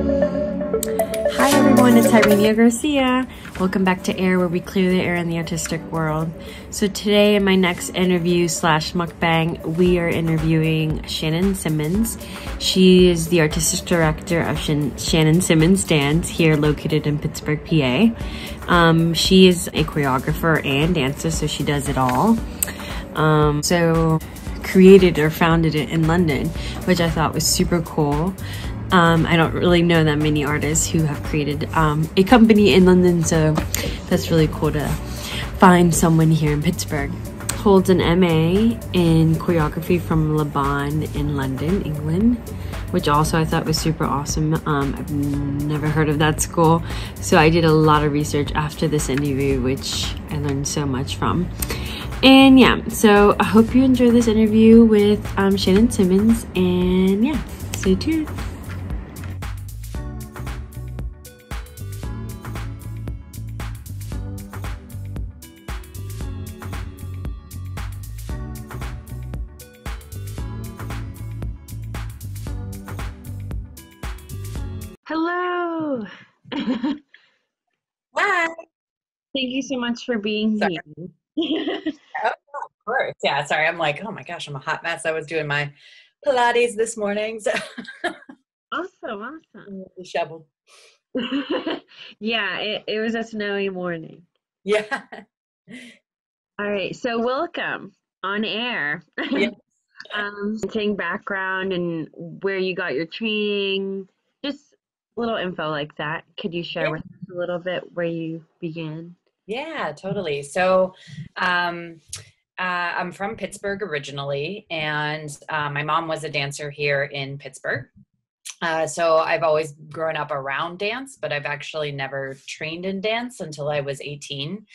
Hi everyone, it's Irene Garcia. Welcome back to A.I.R, where we clear the air in the artistic world. So today in my next interview / mukbang, we are interviewing Shana Simmons. She is the artistic director of Shana Simmons Dance, here located in Pittsburgh, PA. She is a choreographer and dancer, so she does it all. So created or founded it in London, which I thought was super cool. I don't really know that many artists who have created a company in London, so that's really cool to find someone here in Pittsburgh. Holds an MA in choreography from Lebanon in London, England, which also I thought was super awesome. I've never heard of that school, so I did a lot of research after this interview, which I learned so much from. And yeah, so I hope you enjoy this interview with Shana Simmons, and yeah, stay tuned. Hello. Thank Hi. you so much for being Sorry. here. Oh, of course. Yeah, sorry. I'm like, oh my gosh, I'm a hot mess. I was doing my Pilates this morning, so Awesome. disheveled. Yeah, it was a snowy morning. Yeah. All right, so welcome on air. Yeah. Saying background and where you got your training, just little info like that. Could you share Yeah. with us a little bit where you began? Yeah, totally. So I'm from Pittsburgh originally, and my mom was a dancer here in Pittsburgh. So I've always grown up around dance, but I've actually never trained in dance until I was 18.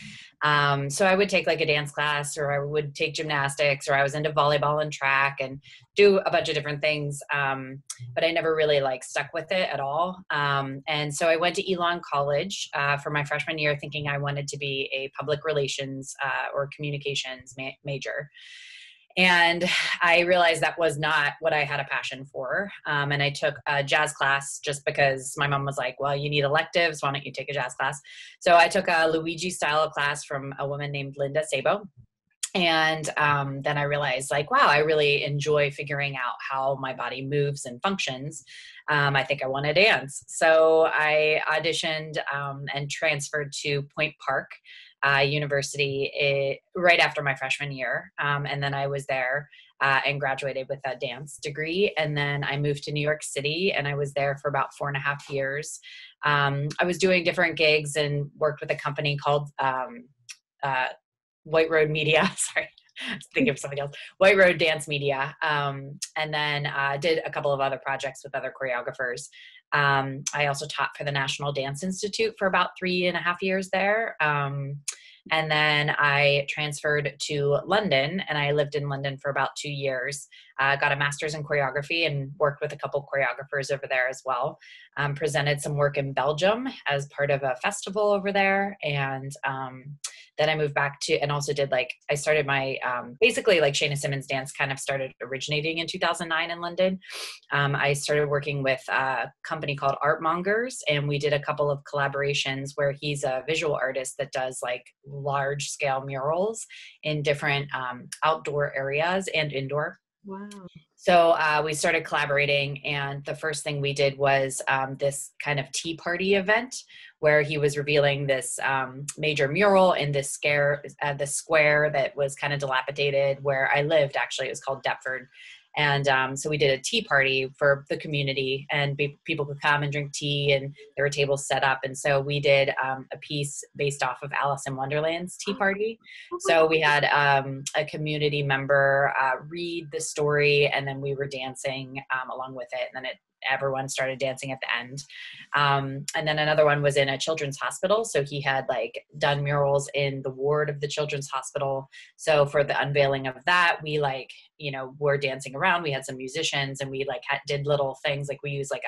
So I would take like a dance class, or I would take gymnastics, or I was into volleyball and track and do a bunch of different things. But I never really like stuck with it at all. And so I went to Elon College for my freshman year, thinking I wanted to be a public relations or communications major. And I realized that was not what I had a passion for. And I took a jazz class just because my mom was like, well, you need electives. Why don't you take a jazz class? So I took a Luigi style class from a woman named Linda Sabo. And then I realized, like, wow, I really enjoy figuring out how my body moves and functions. I think I want to dance. So I auditioned and transferred to Point Park University right after my freshman year. And then I was there and graduated with a dance degree. And then I moved to New York City, and I was there for about 4.5 years. I was doing different gigs and worked with a company called White Road Media. Sorry, I was thinking of something else. White Road Dance Media. And then did a couple of other projects with other choreographers. I also taught for the National Dance Institute for about 3.5 years there. And then I transferred to London, and I lived in London for about 2 years. Got a master's in choreography and worked with a couple choreographers over there as well. Presented some work in Belgium as part of a festival over there. And then I moved back to, and also did like, I started my, basically like Shana Simmons Dance kind of started originating in 2009 in London. I started working with a company called Artmongers, and we did a couple of collaborations where he's a visual artist that does like large scale murals in different outdoor areas and indoor. Wow. So we started collaborating, and the first thing we did was this kind of tea party event where he was revealing this major mural in this square that was kind of dilapidated where I lived. Actually, it was called Deptford. And so we did a tea party for the community, and people could come and drink tea, and there were tables set up. And so we did a piece based off of Alice in Wonderland's tea party. So we had a community member read the story, and then we were dancing along with it. And then everyone started dancing at the end. And then another one was in a children's hospital. So he had like done murals in the ward of the children's hospital. So for the unveiling of that, we like, were dancing around. We had some musicians, and we like did little things. Like we used like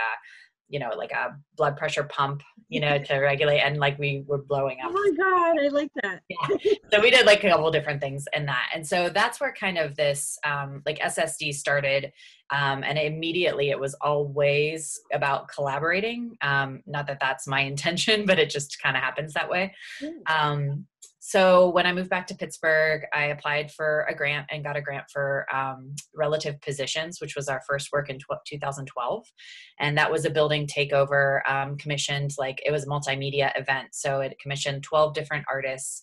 you know, like a blood pressure pump, you know, to regulate, and like we were blowing Oh up. my God, I like that. Yeah. So we did like a couple different things in that. And so that's where kind of this like SSD started. And immediately it was always about collaborating. Not that that's my intention, but it just kind of happens that way. So when I moved back to Pittsburgh, I applied for a grant and got a grant for Relative Positions, which was our first work in 2012. And that was a building takeover, commissioned, like it was a multimedia event. So it commissioned 12 different artists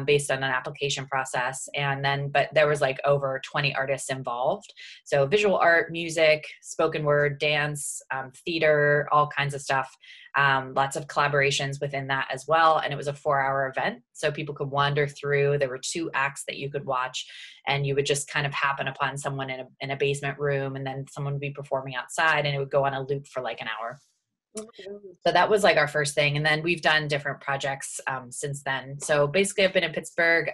based on an application process. And then, but there was like over 20 artists involved. So visual art, music, spoken word, dance, theater, all kinds of stuff. Lots of collaborations within that as well. And it was a 4-hour event. So people could wander through. There were 2 acts that you could watch, and you would just kind of happen upon someone in a basement room, and then someone would be performing outside, and it would go on a loop for like an hour. So that was like our first thing. And then we've done different projects since then. So basically I've been in Pittsburgh,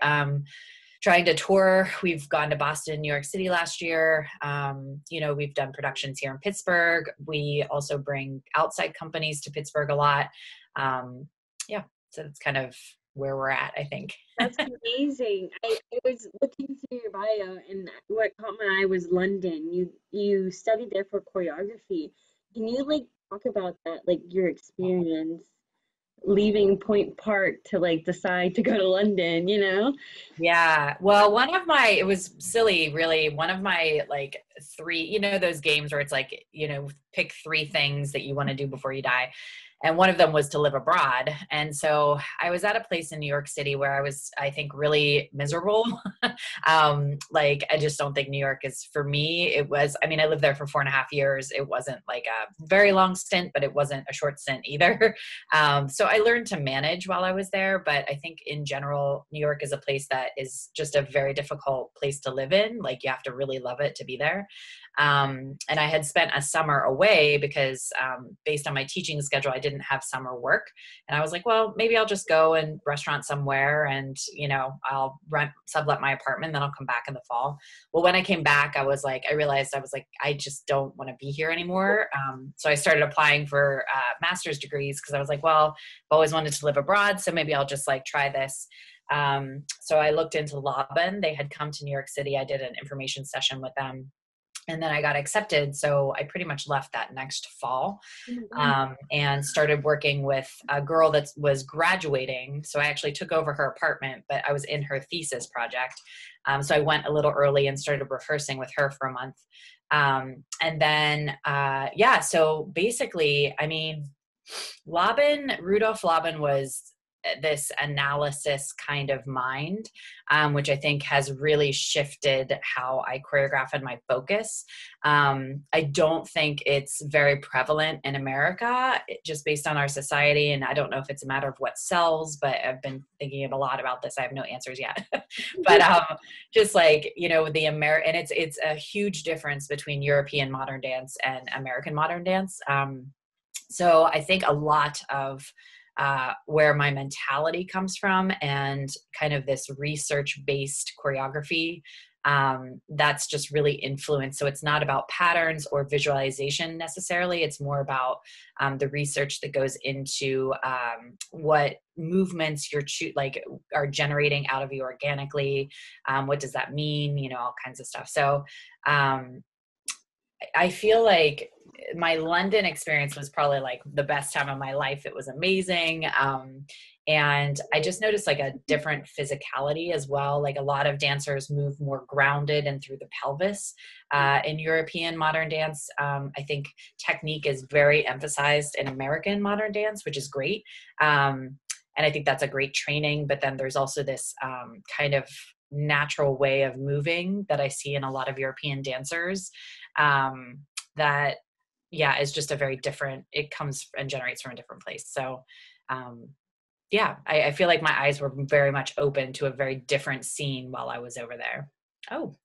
trying to tour. We've gone to Boston, New York City last year. You know, we've done productions here in Pittsburgh. We also bring outside companies to Pittsburgh a lot. Yeah, so that's kind of where we're at, I think. That's amazing. I was looking through your bio, and what caught my eye was London. You studied there for choreography. Can you like talk about that, like your experience leaving Point Park to like decide to go to London, you know? Yeah. Well, it was silly, really. One of my like 3, you know, those games where it's like, you know, pick 3 things that you want to do before you die. And one of them was to live abroad. And so I was at a place in New York City where I was, I think, really miserable. Like, I just don't think New York is for me. It was, I mean, I lived there for 4.5 years. It wasn't like a very long stint, but it wasn't a short stint either. So I learned to manage while I was there. But I think in general, New York is a place that is just a very difficult place to live in. Like, you have to really love it to be there. And I had spent a summer away because based on my teaching schedule, I didn't have summer work. And I was like, well, maybe I'll just go and restaurant somewhere, and, you know, I'll sublet my apartment, then I'll come back in the fall. Well, when I came back, I realized I just don't want to be here anymore. So I started applying for master's degrees because I was like, well, I've always wanted to live abroad, so maybe I'll just like try this. So I looked into Laban. They had come to New York City. I did an information session with them. And then I got accepted. So I pretty much left that next fall, and started working with a girl that was graduating. So I actually took over her apartment, but I was in her thesis project. So I went a little early and started rehearsing with her for a month. And then, yeah, so basically, I mean, Rudolf Laban was this analysis kind of mind, which I think has really shifted how I choreograph and my focus. I don't think it's very prevalent in America, just based on our society. And I don't know if it's a matter of what sells, but I've been thinking a lot about this. I have no answers yet. But just like, you know, and it's a huge difference between European modern dance and American modern dance. So I think a lot of where my mentality comes from, and kind of this research-based choreography, that's just really influenced. So it's not about patterns or visualization necessarily. It's more about the research that goes into what movements are generating out of you organically. What does that mean? You know, all kinds of stuff. So I feel like my London experience was probably like the best time of my life. It was amazing. And I just noticed like a different physicality as well. Like, a lot of dancers move more grounded and through the pelvis in European modern dance. I think technique is very emphasized in American modern dance, which is great. And I think that's a great training. But then there's also this kind of natural way of moving that I see in a lot of European dancers, that, yeah, is just a very different, it comes and generates from a different place. So, yeah, I feel like my eyes were very much open to a very different scene while I was over there. Oh,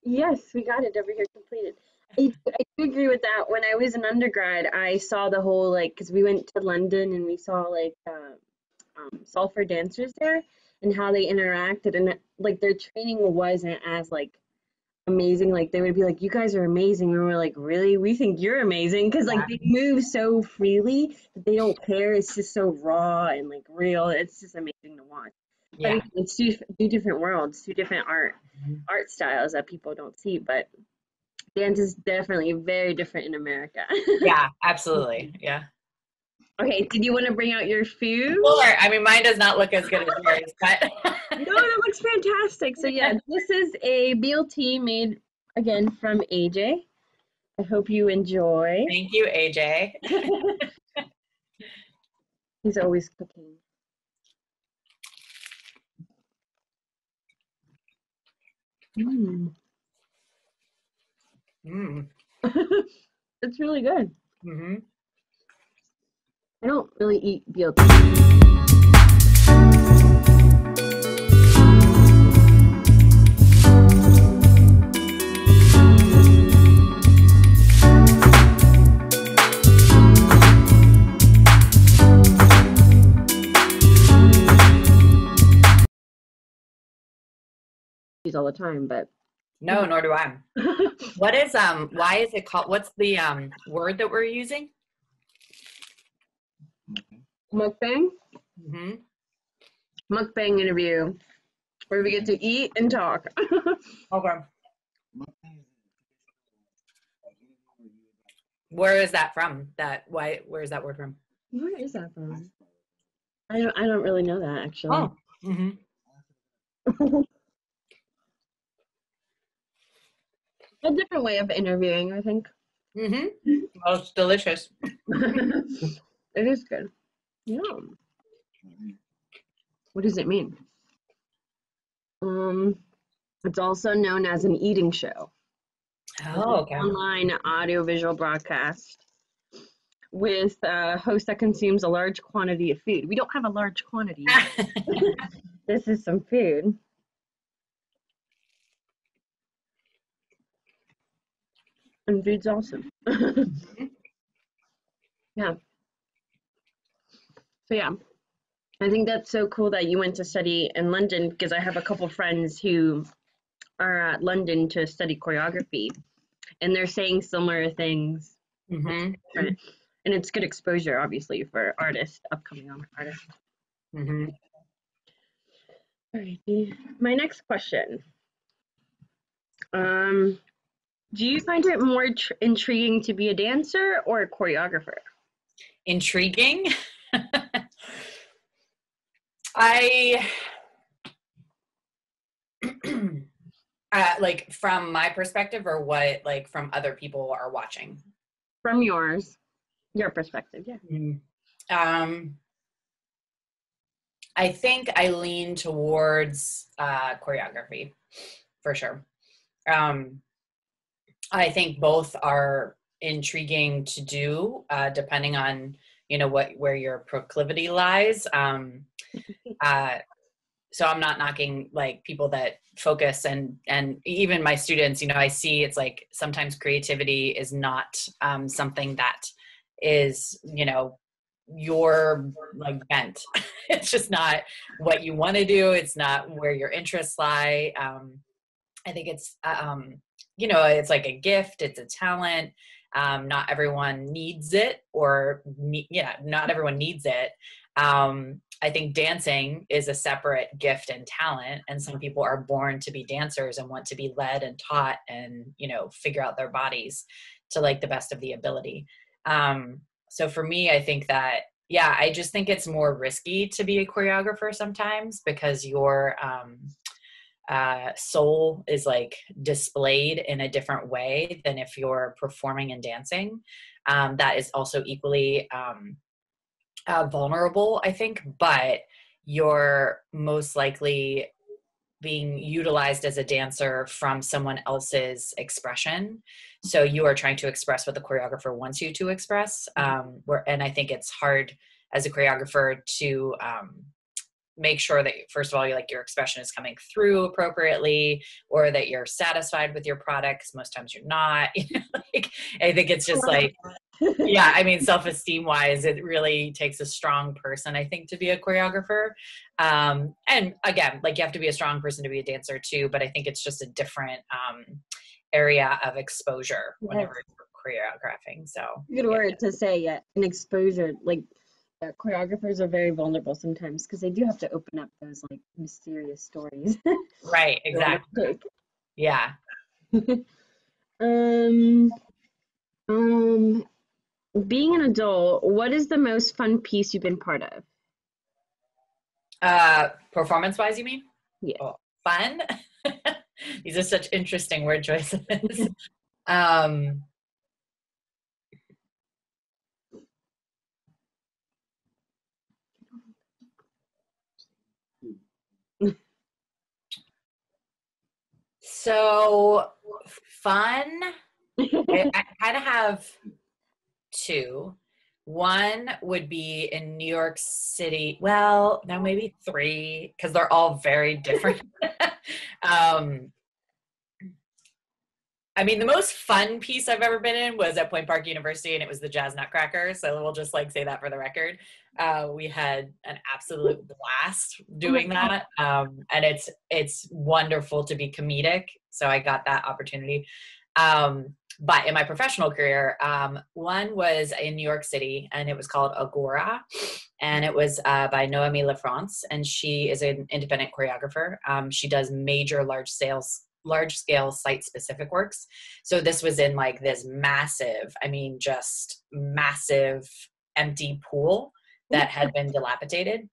Yes, we got it over here completed. I do agree with that. When I was an undergrad, I saw the whole like, because we went to London and we saw like sulfur dancers there and how they interacted, and like their training wasn't as like amazing. Like they would be like, "You guys are amazing." And we're like, "Really? We think you're amazing." Because like Yeah. they move so freely that they don't care. It's just so raw and like real. It's just amazing to watch. But Yeah. again, it's two different worlds, two different art styles that people don't see. But dance is definitely very different in America. Yeah, absolutely. Yeah. Okay, did you want to bring out your food? Sure. I mean, mine does not look as good as yours, but No, that looks fantastic. So yeah, this is a BLT made again from AJ. I hope you enjoy. thank you, AJ. He's always cooking. Mm. Mm. It's really good. Hmm. I don't really eat BLT. All the time, but No, nor do I. What is why is it called, what's the word that we're using? mukbang, Hmm. mukbang interview where we get to eat and talk. Okay. Where is that from? Where is that word from? Where is that from? I don't really know that actually. Oh. Hmm. A different way of interviewing, I think. Hmm. Well, it's delicious. It is good. Yeah. What does it mean? It's also known as an eating show. It's Oh, an okay. online audiovisual broadcast with a host that consumes a large quantity of food. We don't have a large quantity. This is some food. And food's awesome. Yeah. So yeah, I think that's so cool that you went to study in London because I have a couple friends who are at London to study choreography and they're saying similar things. Hmm. And it's good exposure, obviously, for artists, upcoming artists. Hmm. All right. My next question. Um, do you find it more intriguing to be a dancer or a choreographer? Intriguing. I like from my perspective or what like from other people are watching. From your perspective, yeah. Mm. Um, I think I lean towards choreography for sure. Um, I think both are intriguing to do, depending on where your proclivity lies. Uh, so I'm not knocking like people that focus and even my students. I see it's like sometimes creativity is not something that is your like bent. It's just not what you want to do. It's not where your interests lie. I think it's it's like a gift, it's a talent. Not everyone needs it not everyone needs it. I think dancing is a separate gift and talent, and some people are born to be dancers and want to be led and taught and figure out their bodies to like the best of the ability. So for me, I think that I just think it's more risky to be a choreographer sometimes because your soul is like displayed in a different way than if you're performing and dancing. That is also equally vulnerable, I think, but you're most likely being utilized as a dancer from someone else's expression. So you are trying to express what the choreographer wants you to express. And I think it's hard as a choreographer to make sure that first of all, your expression is coming through appropriately, or that you're satisfied with your product. 'Cause most times you're not. I think it's just like Yeah, I mean, self-esteem wise, it really takes a strong person, I think, to be a choreographer. And again, like you have to be a strong person to be a dancer too, but I think it's just a different area of exposure Yes. whenever you're choreographing. So Good word to say, yeah, an exposure. Like choreographers are very vulnerable sometimes because they do have to open up those like mysterious stories. right, exactly. Yeah. um, um, being an adult, what is the most fun piece you've been part of? Performance wise, you mean? Yeah. Oh, fun. These are such interesting word choices. um, so fun. I kind of have two. One would be in New York City. Well, no, maybe three, because they're all very different. um, I mean, the most fun piece I've ever been in was at Point Park University, and it was the Jazz Nutcracker. So we'll just like say that for the record. We had an absolute blast doing that, and it's wonderful to be comedic. So I got that opportunity. But in my professional career, one was in New York City, and it was called Agora, and it was by Noemi LaFrance, and she is an independent choreographer. She does major large scale site specific works. So this was in like this massive, I mean, just massive empty pool that had been dilapidated.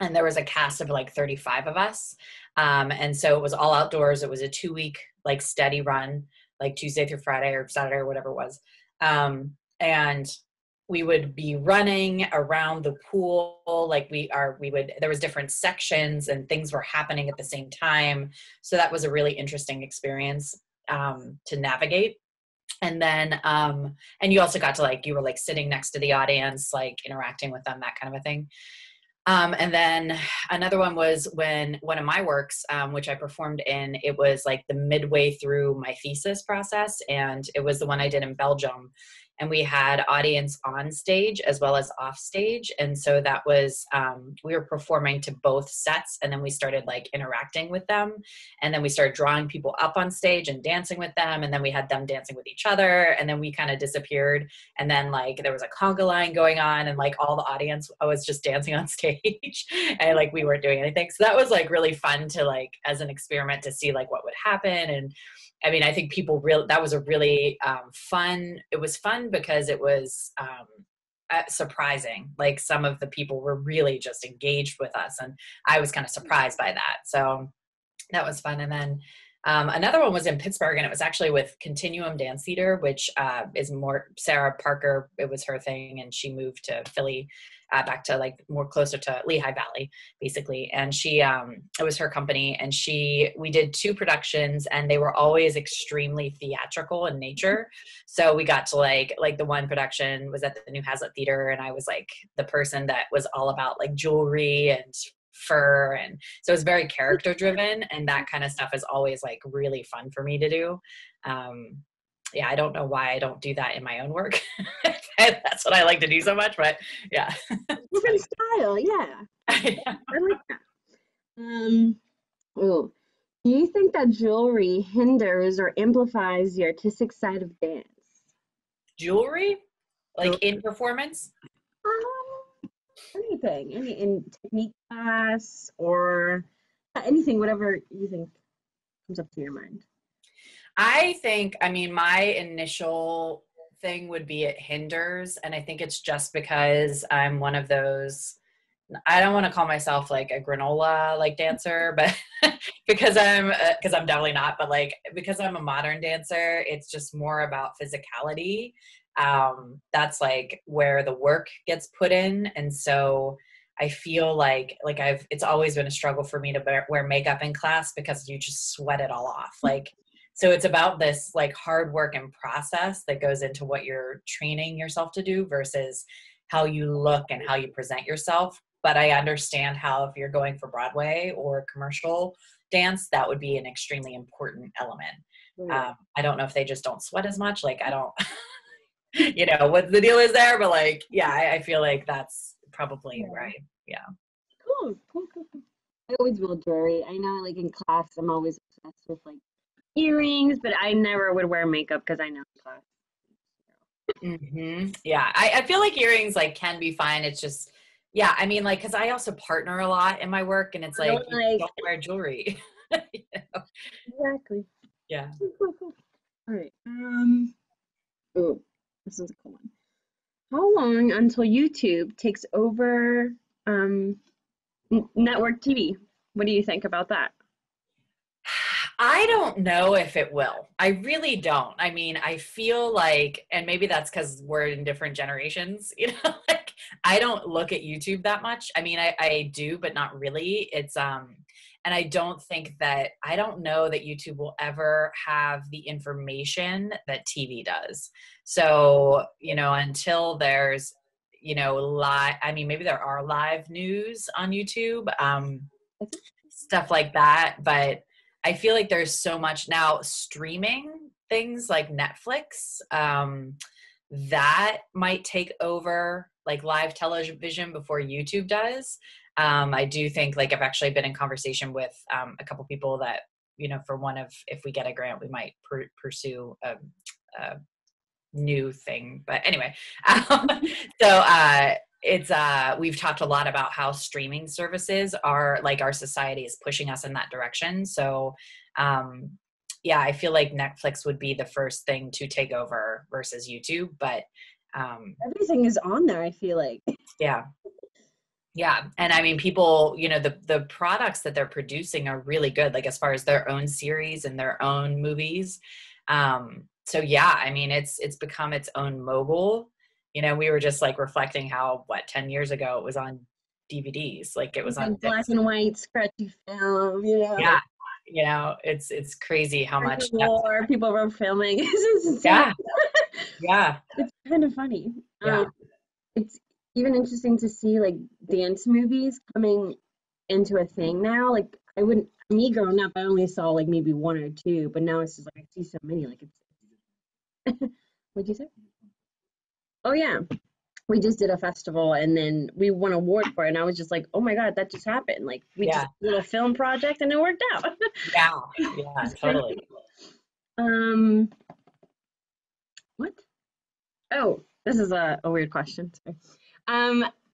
And there was a cast of like 35 of us. And so it was all outdoors. It was a 2-week like steady run, like Tuesday through Friday or Saturday or whatever it was. And we would be running around the pool. Like there was different sections and things were happening at the same time. So that was a really interesting experience to navigate. And then, and you also got to like, you were like sitting next to the audience, like interacting with them, that kind of a thing. And then another one was when one of my works, which I performed in, it was like the midway through my thesis process. And it was the one I did in Belgium. And we had audience on stage as well as off stage. And so that was, we were performing to both sets. And then we started like interacting with them. And then we started drawing people up on stage and dancing with them. And then we had them dancing with each other. And then we kind of disappeared. And then like there was a conga line going on and like all the audience was just dancing on stage and like we weren't doing anything. So that was like really fun to like as an experiment to see like what would happen. And I mean, I think that was a really fun, it was fun because it was surprising. Like some of the people were really just engaged with us and I was kind of surprised by that. So that was fun. And then another one was in Pittsburgh and it was actually with Continuum Dance Theater, which is more Sarah Parker. It was her thing. And she moved to Philly, back to like more closer to Lehigh Valley, basically. And she, it was her company and we did 2 productions and they were always extremely theatrical in nature. So we got to like the one production was at the New Hazlitt Theater and I was like the person that was all about like jewelry and fur, and so it's very character driven, and that kind of stuff is always like really fun for me to do. Yeah, I don't know why I don't do that in my own work. That's what I like to do so much, but yeah. Different style, yeah. I like that. Oh, do you think that jewelry hinders or amplifies the artistic side of dance? Jewelry? Like in performance? Anything, in technique class or anything, whatever you think comes up to your mind. I think, I mean, my initial thing would be it hinders. And I think it's just because I'm one of those, I don't want to call myself like a granola like dancer, but because I'm definitely not, but like, because I'm a modern dancer, it's just more about physicality. That's like where the work gets put in. And so I feel like it's always been a struggle for me to wear makeup in class because you just sweat it all off. Like, so it's about this like hard work and process that goes into what you're training yourself to do versus how you look and how you present yourself. But I understand how if you're going for Broadway or commercial dance, that would be an extremely important element. I don't know if they just don't sweat as much. Like I don't, you know, what the deal is there, but like, yeah, I feel like that's probably right. Yeah. Cool, cool, cool, cool. I always will jewelry. I know, like in class, I'm always obsessed with like earrings, but I never would wear makeup because I know in class. Yeah, I feel like earrings like can be fine. It's just, yeah, I mean, like, because I also partner a lot in my work, and it's I like don't you like don't wear jewelry. You know? exactly. Yeah. Cool, cool, cool. All right. Oh, this is a cool one. How long until YouTube takes over network TV? What do you think about that? I don't know if it will. I really don't. I mean, I feel like, and maybe that's because we're in different generations, you know, like I don't look at YouTube that much. I mean, I do, but not really. It's, and I don't think that, I don't know that YouTube will ever have the information that TV does. So, you know, until there's, you know, live, I mean, maybe there are live news on YouTube, stuff like that, but I feel like there's so much now streaming things like Netflix, that might take over like live television before YouTube does. I do think like I've actually been in conversation with a couple people that, you know, for one of, if we get a grant, we might pursue a new thing. But anyway, so it's we've talked a lot about how streaming services are like our society is pushing us in that direction. So yeah, I feel like Netflix would be the first thing to take over versus YouTube, but Everything is on there, I feel like. yeah. Yeah. And I mean, people, you know, the products that they're producing are really good, like as far as their own series and their own movies. So yeah, I mean, it's become its own mogul. You know, we were just like reflecting how, what, 10 years ago it was on DVDs, like it was on Like black discs. and white, scratchy film, you know. Yeah. You know, it's crazy how During much. the war, people were filming. It's insane. Yeah. Yeah. It's kind of funny. Yeah. It's even interesting to see like dance movies coming into a thing now. Like I wouldn't, me growing up, I only saw like maybe one or two, but now it's just like I see so many. Like it's, what'd you say? Oh yeah, we just did a festival and then we won an award for it, and I was just like, oh my God, that just happened. Like we just Yeah. did a little film project and it worked out. Yeah. Yeah. It's Totally. crazy. Um, what? Oh, this is a weird question. Sorry.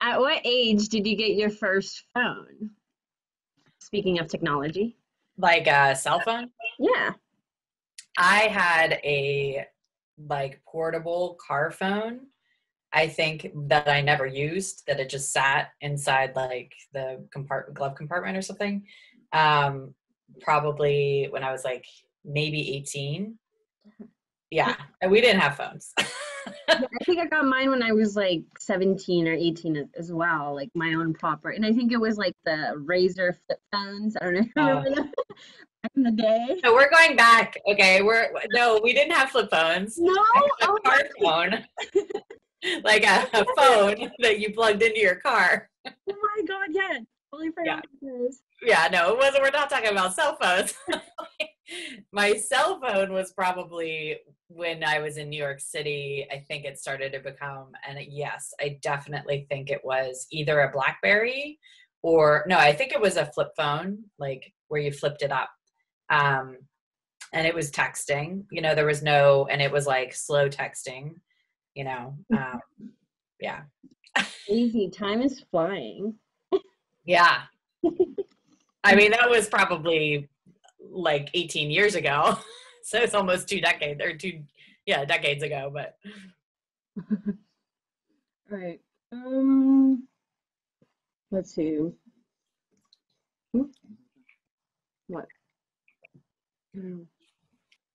At what age did you get your first phone? Speaking of technology. Like a cell phone. Yeah. I had a like portable car phone, I think, that I never used, that it just sat inside like the glove compartment or something. Probably when I was like maybe 18. Yeah, and we didn't have phones. Yeah, I think I got mine when I was like 17 or 18 as well, like my own proper. And I think it was like the Razor flip phones. I don't know if you remember them back in the day. So we're going back. Okay, no, we didn't have flip phones. No? I had a Oh car phone, like a phone that you plugged into your car. my God, yeah. Totally Yeah. forgot this. Yeah, no, it wasn't. We're not talking about cell phones. My cell phone was probably when I was in New York City. I think it started to become, and yes, I definitely think it was either a BlackBerry or no, I think it was a flip phone, like where you flipped it up. And it was texting, you know, there was no, and it was like slow texting, you know. Yeah. Easy. Time is flying. Yeah. I mean, that was probably like 18 years ago. So it's almost decades ago, but. All right. Let's see. What?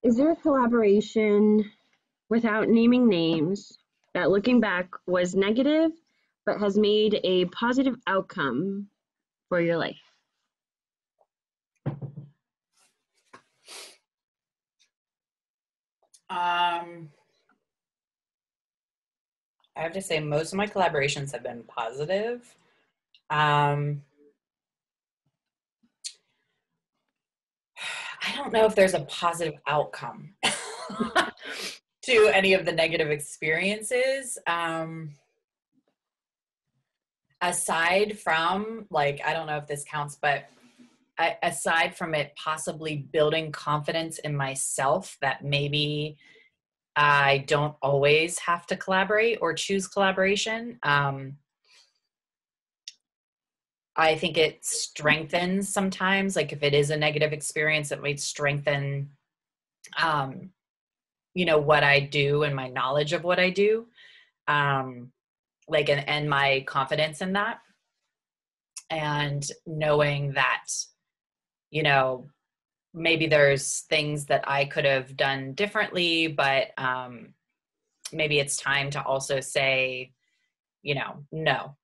Is there a collaboration, without naming names, that looking back was negative but has made a positive outcome for your life? I have to say most of my collaborations have been positive. I don't know if there's a positive outcome. to any of the negative experiences. Aside from, like, I don't know if this counts, but aside from it possibly building confidence in myself that maybe I don't always have to collaborate or choose collaboration. I think it strengthens sometimes, like if it is a negative experience, it might strengthen, what I do and my knowledge of what I do, and my confidence in that, and knowing that, maybe there's things that I could have done differently, but maybe it's time to also say, no.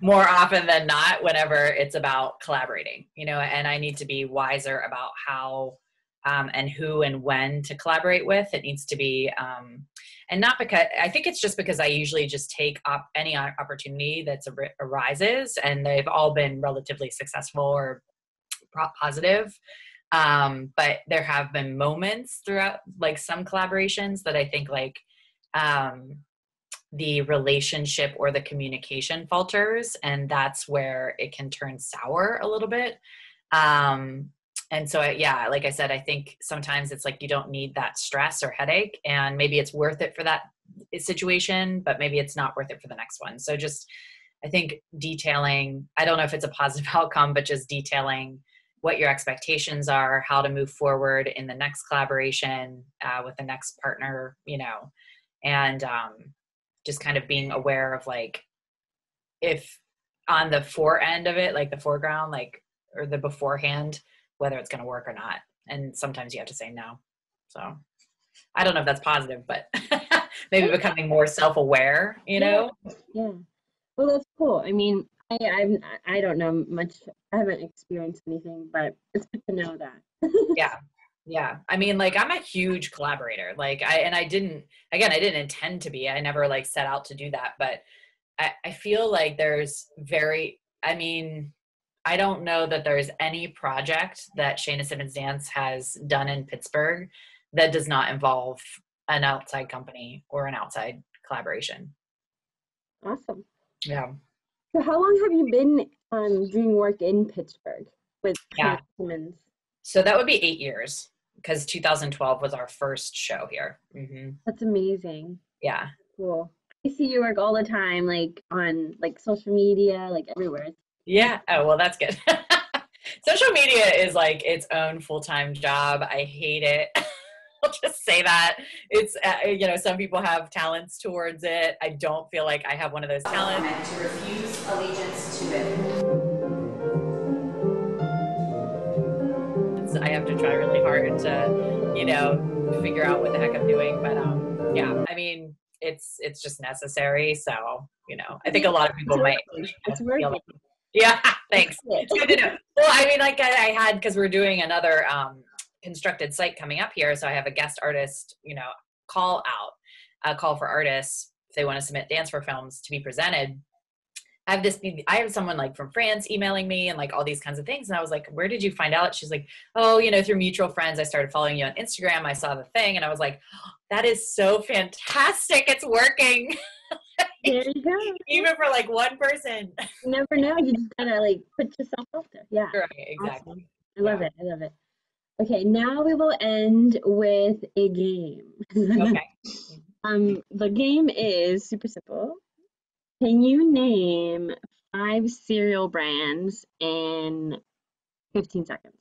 More often than not, whenever it's about collaborating, and I need to be wiser about how and who and when to collaborate with. It needs to be, and not because, I think it's just because I usually just take up any opportunity that arises, and they've all been relatively successful or positive. But there have been moments throughout, like some collaborations that I think the relationship or the communication falters, and that's where it can turn sour a little bit. And so, like I said, I think sometimes it's like you don't need that stress or headache, and maybe it's worth it for that situation, but maybe it's not worth it for the next one. So just, I think detailing, I don't know if it's a positive outcome, but just detailing what your expectations are, how to move forward in the next collaboration with the next partner, and just kind of being aware of, like, if on the fore end of it, like the foreground, like, or the beforehand, whether it's going to work or not. And sometimes you have to say no. So I don't know if that's positive, but maybe becoming more self-aware, Yeah. Well, that's cool. I mean, I don't know much. I haven't experienced anything, but it's good to know that. Yeah. I mean, like, I'm a huge collaborator. Like, I didn't intend to be. I never set out to do that. But I feel like I don't know that there's any project that Shana Simmons Dance has done in Pittsburgh that does not involve an outside company or an outside collaboration. Awesome. Yeah. So how long have you been doing work in Pittsburgh with Shana Simmons? So that would be 8 years, because 2012 was our first show here. Mm-hmm. That's amazing. Yeah. Cool. I see you work all the time, like on social media, like everywhere. Yeah. Oh, well, that's good. Social media is like its own full-time job. I hate it. I'll just say that. It's, some people have talents towards it. I don't feel like I have one of those talents. And to refuse allegiance to it. I have to try really hard to, figure out what the heck I'm doing. But I mean, it's just necessary. So, I think a lot of people might. It's working. Yeah, thanks. It's good to know. Well, I mean, like I had, because we're doing another constructed site coming up here. So I have a guest artist, call for artists if they want to submit dance for films to be presented. I have someone like from France emailing me and like all these kinds of things. And I was like, where did you find out? She's like, oh, through mutual friends. I started following you on Instagram. I saw the thing and I was like, oh, that is so fantastic. It's working. There you go. Even for like one person. You never know. You just gotta put yourself out there. Yeah. Right, exactly. Awesome. I love it. Okay, now we will end with a game. Okay. The game is super simple. Can you name 5 cereal brands in 15 seconds?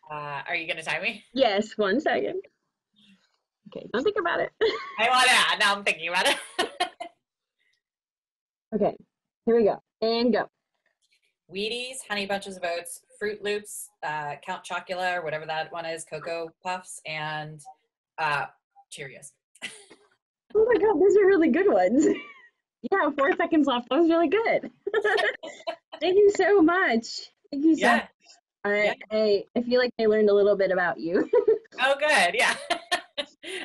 Are you gonna time me? Yes, 1 second. Okay, don't think about it. Now I'm thinking about it. Okay, here we go. And go. Wheaties, Honey Bunches of Oats, Fruit Loops, Count Chocula, or whatever that one is, Cocoa Puffs, and Cheerios. Oh my God, those are really good ones. Yeah, 4 seconds left. That was really good. Thank you so much. Thank you so much. I feel like I learned a little bit about you. Oh, good. Yeah.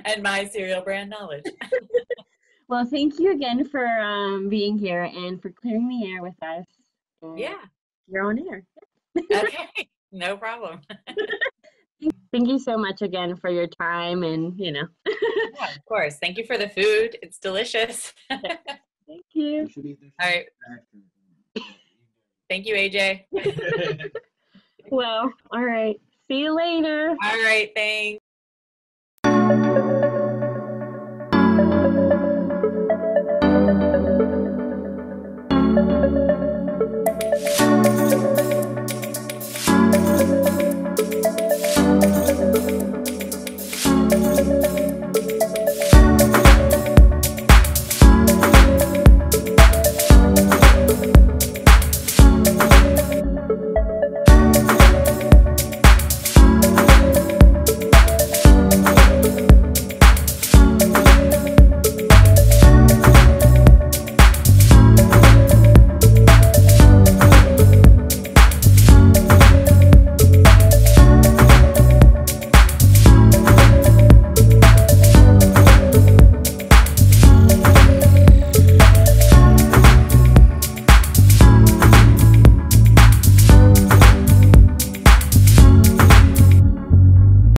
And my cereal brand knowledge. Well, thank you again for being here and for clearing the air with us. Yeah. You're on air. Okay. No problem. thank you so much again for your time and, you know. Yeah, of course. Thank you for the food. It's delicious. Thank you. All right. Thank you, AJ. Well, all right. See you later. All right. Thanks.